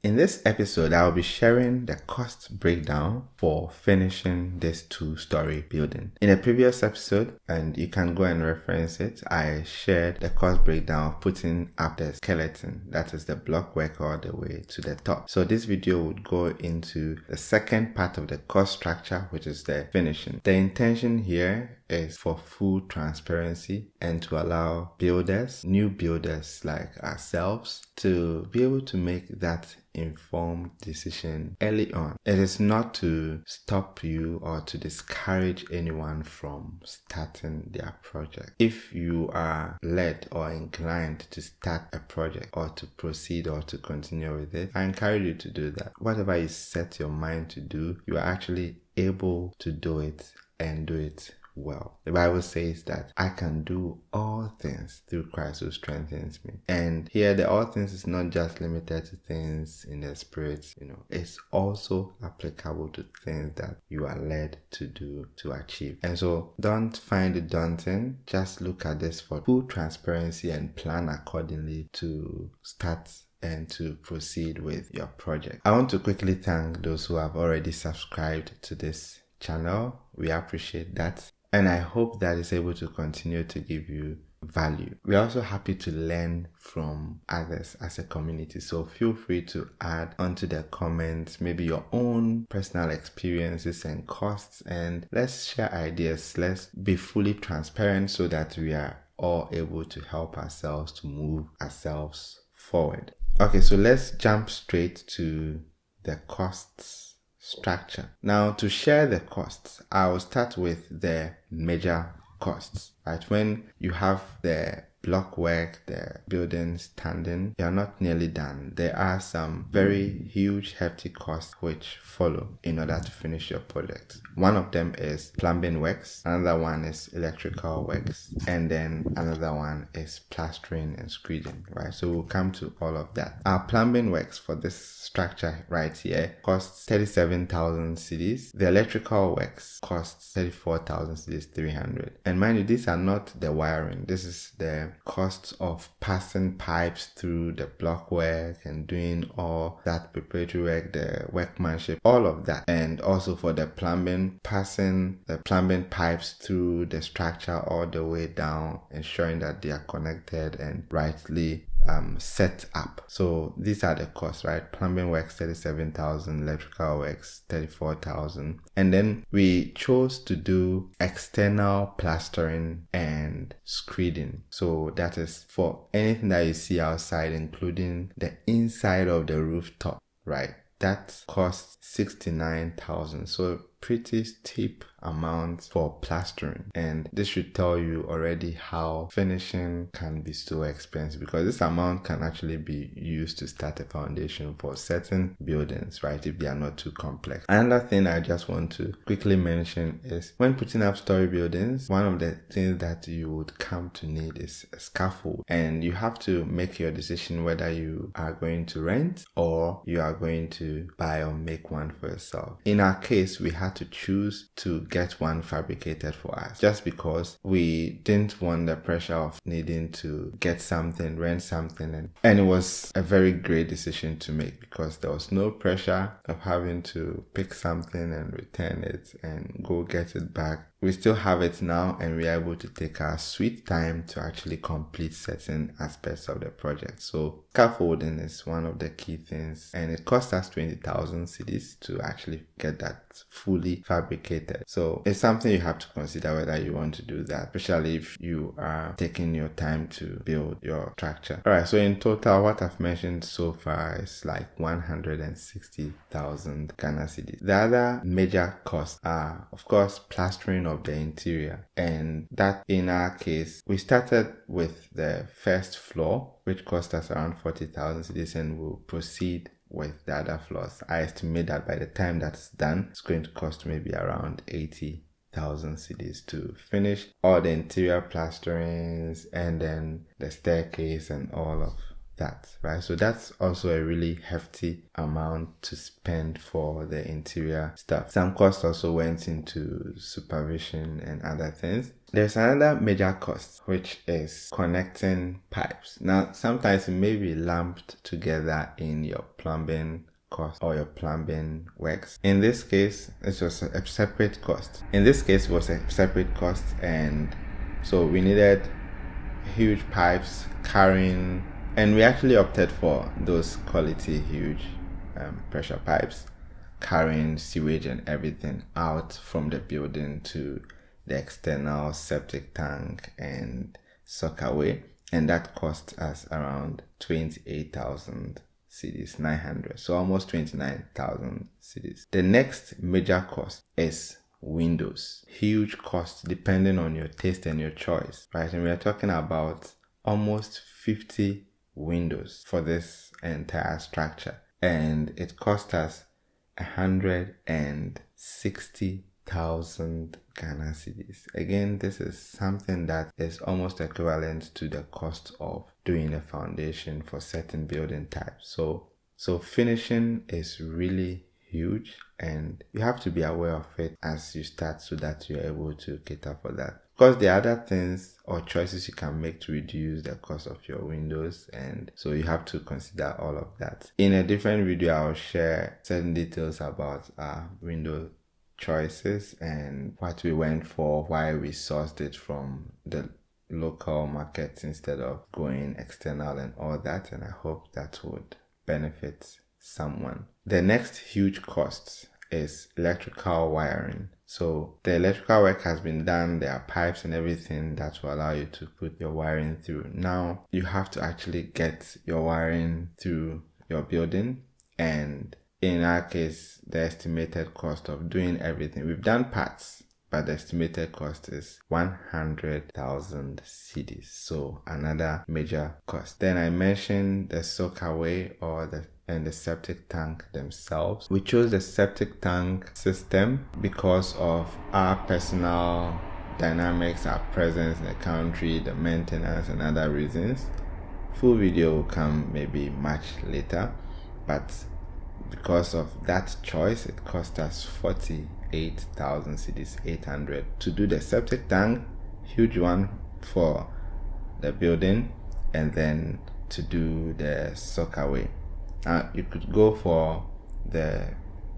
In this episode, I'll be sharing the cost breakdown for finishing this 2-story building. In a previous episode, and you can go and reference it, I shared the cost breakdown of putting up the skeleton, that is the block work all the way to the top. So this video would go into the second part of the cost structure, which is the finishing. The intention here is for full transparency and to allow builders, new builders like ourselves, to be able to make that informed decision early on. It is not to stop you or to discourage anyone from starting their project. If you are led or inclined to start a project or to proceed or to continue with it, I encourage you to do that. Whatever you set your mind to do, you are actually able to do it and do it well. The Bible says that I can do all things through Christ who strengthens me. And here the all things is not just limited to things in the spirit, it's also applicable to things that you are led to do, to achieve. And so don't find it daunting. Just look at this for full transparency and plan accordingly to start and to proceed with your project. I want to quickly thank those who have already subscribed to this channel. We appreciate that. And I hope that is able to continue to give you value. We're also happy to learn from others as a community. So feel free to add onto the comments maybe your own personal experiences and costs, and let's share ideas. Let's be fully transparent so that we are all able to help ourselves to move ourselves forward. Okay, so let's jump straight to the costs structure. Now, to share the costs, I will start with the major costs. Right, when you have the block work, the building standing, you're not nearly done. There are some very huge, hefty costs which follow in order to finish your project. One of them is plumbing works, another one is electrical works, and then another one is plastering and screeding, right? So we'll come to all of that. Our plumbing works for this structure right here costs 37,000 cedis. The electrical works costs 34,000 cedis 300. And mind you, these are not the wiring. This is the cost of passing pipes through the block work and doing all that preparatory work, the workmanship, all of that. And also for the plumbing, passing the plumbing pipes through the structure all the way down, ensuring that they are connected and rightly set up. So these are the costs, right? Plumbing works 37,000, electrical works 34,000. And then we chose to do external plastering and screeding. So that is for anything that you see outside, including the inside of the rooftop, right? That costs 69,000. So pretty steep amount for plastering, and this should tell you already how finishing can be so expensive, because this amount can actually be used to start a foundation for certain buildings, right, if they are not too complex. Another thing I just want to quickly mention is when putting up story buildings, one of the things that you would come to need is a scaffold, and you have to make your decision whether you are going to rent or you are going to buy or make one for yourself. In our case, we had to choose to get one fabricated for us, just because we didn't want the pressure of needing to get something, rent something, and it was a very great decision to make, because there was no pressure of having to pick something and return it and go get it back. We still have it now, and we are able to take our sweet time to actually complete certain aspects of the project. So scaffolding is one of the key things, and it cost us 20,000 cedis to actually get that fully fabricated. So it's something you have to consider whether you want to do that, especially if you are taking your time to build your structure. Alright, so in total, what I've mentioned so far is like 160,000 Ghana cedis. The other major costs are, of course, plastering of the interior, and that in our case we started with the first floor, which cost us around 40,000 cedis, and we'll proceed with the other floors. I estimate that by the time that's done, it's going to cost maybe around 80,000 cedis to finish all the interior plasterings and then the staircase and all of that, right? So that's also a really hefty amount to spend for the interior stuff. Some costs also went into supervision and other things. There's another major cost, which is connecting pipes. Now, sometimes it may be lumped together in your plumbing cost or your plumbing works. In this case, it was a separate cost. And so we needed huge pipes carrying, and we actually opted for those quality huge pressure pipes carrying sewage and everything out from the building to the external septic tank and soakaway, and that cost us around 28,000 cedis, 900, so almost 29,000 cedis. The next major cost is windows. Huge cost depending on your taste and your choice, right? And we are talking about almost 50 windows for this entire structure, and it cost us 160,000 Ghana cedis. Again, this is something that is almost equivalent to the cost of doing a foundation for certain building types. So finishing is really huge, and you have to be aware of it as you start so that you're able to cater for that. Of course, there are other things or choices you can make to reduce the cost of your windows, and so you have to consider all of that. In a different video, I'll share certain details about our window choices and what we went for, why we sourced it from the local markets instead of going external and all that, and I hope that would benefit someone. The next huge cost is electrical wiring. So the electrical work has been done, there are pipes and everything that will allow you to put your wiring through. Now you have to actually get your wiring through your building, and in our case the estimated cost of doing everything, we've done parts, but the estimated cost is 100,000 cedis. So another major cost. Then I mentioned the soakaway and the septic tank themselves. We chose the septic tank system because of our personal dynamics, our presence in the country, the maintenance and other reasons. Full video will come maybe much later, but because of that choice, it cost us 48,000 cedis, 800 to do the septic tank, huge one for the building, and then to do the soakaway. You could go for the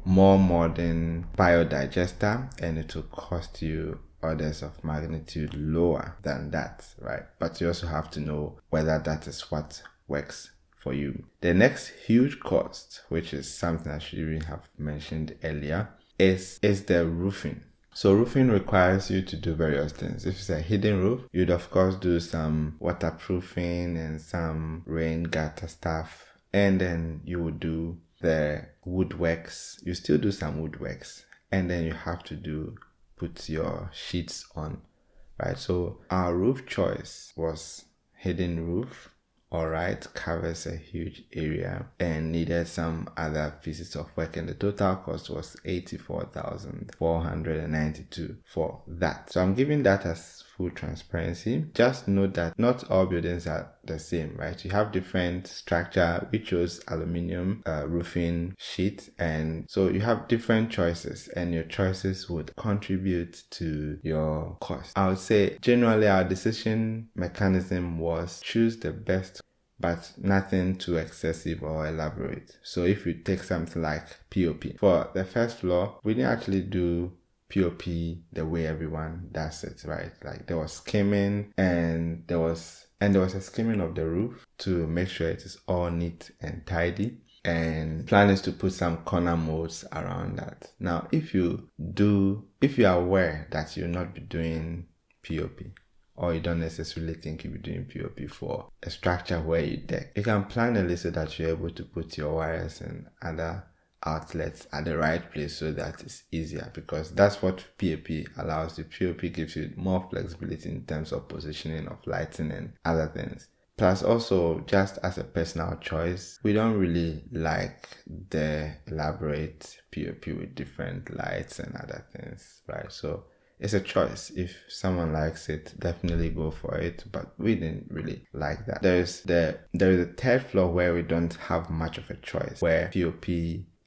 more modern biodigester, and it will cost you orders of magnitude lower than that, right? But you also have to know whether that is what works for you. The next huge cost, which is something I should even have mentioned earlier, is the roofing. So roofing requires you to do various things. If it's a hidden roof, you'd of course do some waterproofing and some rain gutter stuff, and then you would do the woodworks. You still do some woodworks, and then you have to put your sheets on, right? So our roof choice was hidden roof. Alright, covers a huge area and needed some other pieces of work, and the total cost was 84,492 for that. So I'm giving that as full transparency. Just note that not all buildings are the same, right? You have different structure. We chose aluminium roofing sheet, and so you have different choices, and your choices would contribute to your cost. I would say generally our decision mechanism was choose the best, but nothing too excessive or elaborate. So if you take something like POP, for the first floor, we didn't actually do POP the way everyone does it, right? Like there was skimming, and there was a skimming of the roof to make sure it is all neat and tidy. And plan is to put some corner molds around that. Now, if you are aware that you'll not be doing POP, or you don't necessarily think you'll be doing POP for a structure where you deck, you can plan a list so that you're able to put your wires and other outlets at the right place so that it's easier, because that's what POP allows you. POP gives you more flexibility in terms of positioning of lighting and other things. Plus also, just as a personal choice, we don't really like the elaborate POP with different lights and other things, right? So it's a choice. If someone likes it, definitely go for it. But we didn't really like that. There is a third floor where we don't have much of a choice, where POP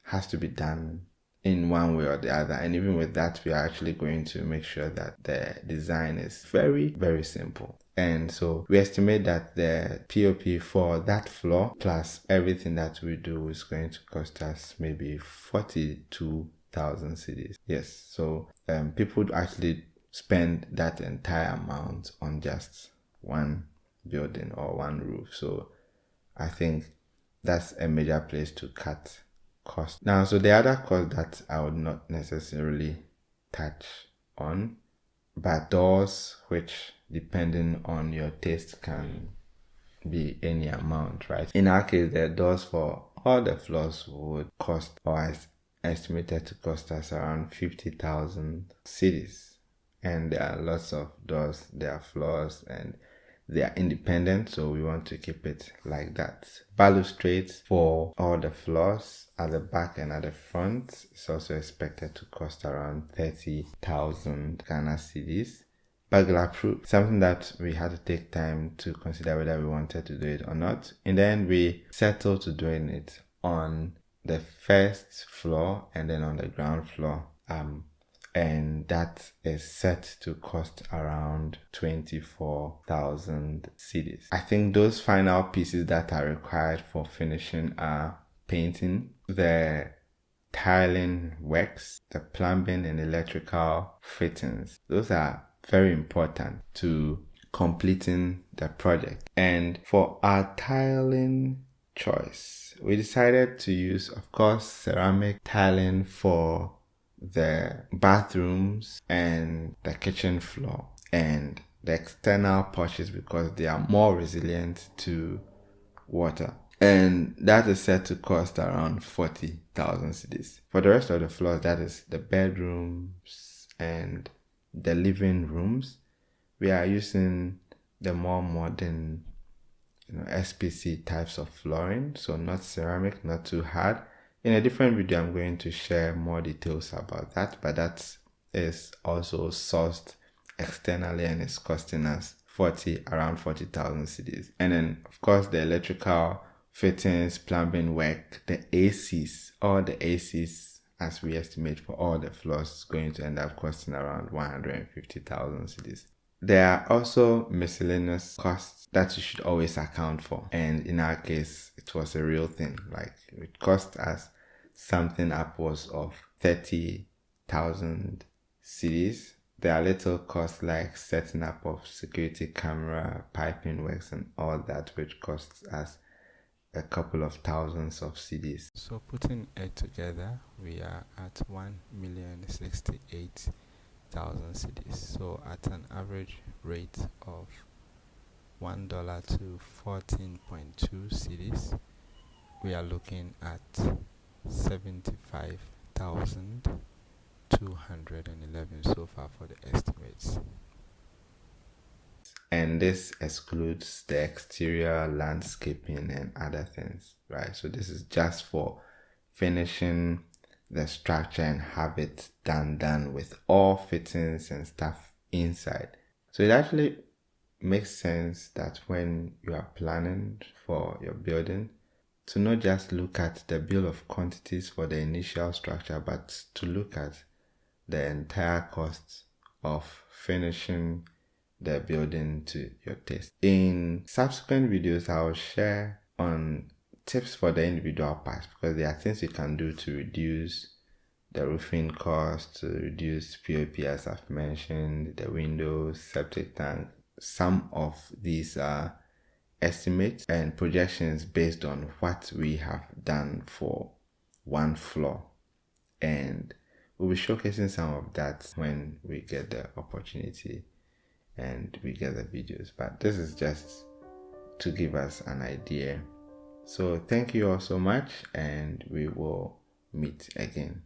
has to be done in one way or the other. And even with that, we are actually going to make sure that the design is very, very simple. And so we estimate that the POP for that floor plus everything that we do is going to cost us maybe 42,000 cedis. Yes, so people would actually spend that entire amount on just one building or one roof. So I think that's a major place to cut cost. Now, so the other cost that I would not necessarily touch on, but doors, which depending on your taste can be any amount, right? In our case, the doors for all the floors would cost, or is estimated to cost us around 50,000 cedis. And there are lots of doors, there are floors, and they are independent, so we want to keep it like that. Balustrades for all the floors at the back and at the front is also expected to cost around 30,000 Ghana cedis. Burglar proof, something that we had to take time to consider whether we wanted to do it or not. And then we settled to doing it on the first floor and then on the ground floor. And that is set to cost around 24,000 cedis. I think those final pieces that are required for finishing are painting, the tiling works, the plumbing and electrical fittings. Those are very important to completing the project. And for our tiling choice, we decided to use, of course, ceramic tiling for the bathrooms and the kitchen floor and the external porches because they are more resilient to water. And that is set to cost around 40,000 cedis. For the rest of the floors, that is the bedrooms and the living rooms, we are using the more modern SPC types of flooring, so not ceramic, not too hard. In a different video, I'm going to share more details about that, but that is also sourced externally and it's costing us around 40,000 cedis. And then, of course, the electrical fittings, plumbing work, the ACs, all the ACs, as we estimate for all the floors, is going to end up costing around 150,000 cedis. There are also miscellaneous costs that you should always account for. And in our case, it was a real thing. Like, it cost us something upwards of 30,000 cedis. There are little costs like setting up of security camera, piping works and all that, which costs us a couple of thousands of cedis. So putting it together, we are at 1,068,000 cedis. So at an average rate of $1 to 14.2 cedis, we are looking at 75,211 so far for the estimates. And this excludes the exterior landscaping and other things, right? So this is just for finishing the structure and have it done with all fittings and stuff inside. So it actually makes sense that when you are planning for your building, to not just look at the bill of quantities for the initial structure, but to look at the entire cost of finishing the building to your taste. In subsequent videos, I will share on tips for the individual parts because there are things you can do to reduce the roofing cost, to reduce POP as I've mentioned, the windows, septic tank. Some of these are estimates and projections based on what we have done for one floor, and we'll be showcasing some of that when we get the opportunity and we get the videos, but this is just to give us an idea. So thank you all so much, and we will meet again.